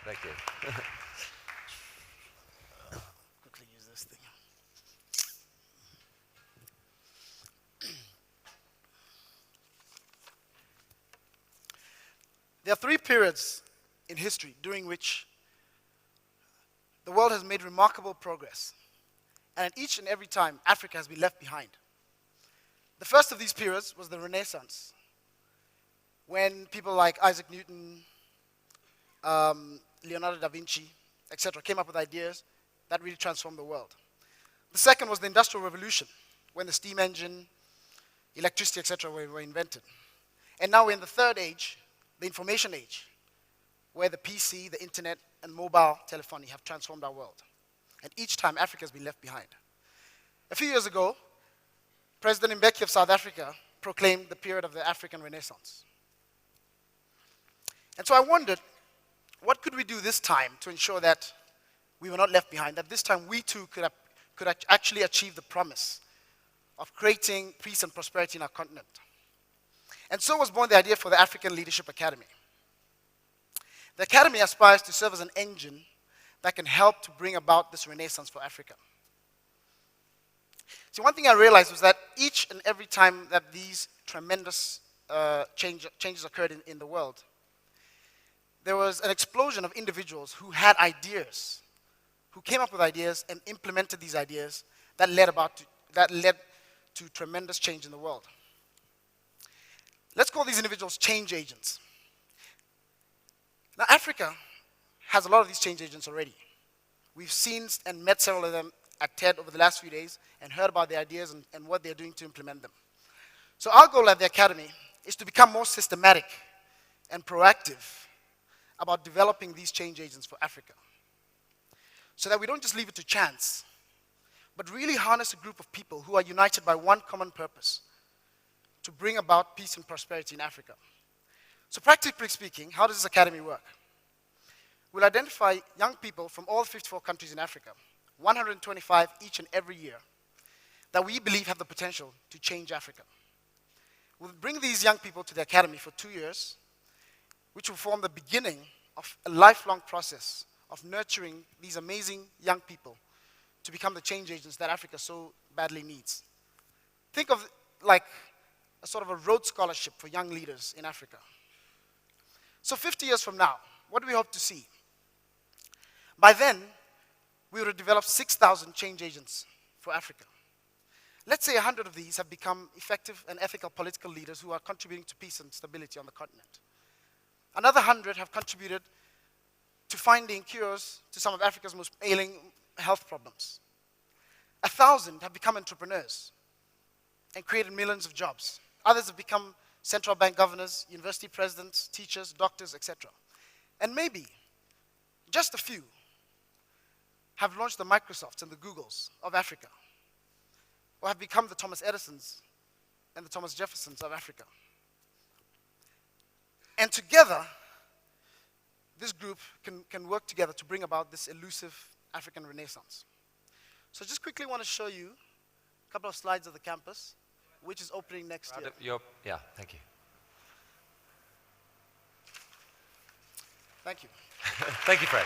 Thank you. Quickly use this thing. There are three periods in history during which the world has made remarkable progress. And at each and every time, Africa has been left behind. The first of these periods was the Renaissance, when people like Isaac Newton, Leonardo da Vinci, etc., came up with ideas that really transformed the world. The second was the Industrial Revolution, when the steam engine, electricity, etc., were invented. And now we're in the third age, the information age, where the PC, the internet, and mobile telephony have transformed our world. And each time, Africa has been left behind. A few years ago, President Mbeki of South Africa proclaimed the period of the African Renaissance. And so I wondered, what could we do this time to ensure that we were not left behind, that this time we too could actually achieve the promise of creating peace and prosperity in our continent. And so was born the idea for the African Leadership Academy. The Academy aspires to serve as an engine that can help to bring about this renaissance for Africa. See, one thing I realized was that each and every time that these tremendous changes occurred in the world, there was an explosion of individuals who had ideas, who came up with ideas and implemented these ideas that led to tremendous change in the world. Let's call these individuals change agents. Now, Africa has a lot of these change agents already. We've seen and met several of them at TED over the last few days and heard about their ideas and what they're doing to implement them. So our goal at the Academy is to become more systematic and proactive about developing these change agents for Africa, so that we don't just leave it to chance, but really harness a group of people who are united by one common purpose, to bring about peace and prosperity in Africa. So practically speaking, how does this academy work? We'll identify young people from all 54 countries in Africa, 125 each and every year, that we believe have the potential to change Africa. We'll bring these young people to the academy for 2 years, which will form the beginning of a lifelong process of nurturing these amazing young people to become the change agents that Africa so badly needs. Think of like a sort of a Rhodes Scholarship for young leaders in Africa. So 50 years from now, what do we hope to see? By then, we would have developed 6,000 change agents for Africa. Let's say 100 of these have become effective and ethical political leaders who are contributing to peace and stability on the continent. Another 100 have contributed to finding cures to some of Africa's most ailing health problems. 1,000 have become entrepreneurs and created millions of jobs. Others have become central bank governors, university presidents, teachers, doctors, etc. And maybe just a few have launched the Microsofts and the Googles of Africa, or have become the Thomas Edisons and the Thomas Jeffersons of Africa. And together, this group can work together to bring about this elusive African Renaissance. So just quickly want to show you a couple of slides of the campus, which is opening next year. Yeah, thank you. Thank you. Thank you, Fred.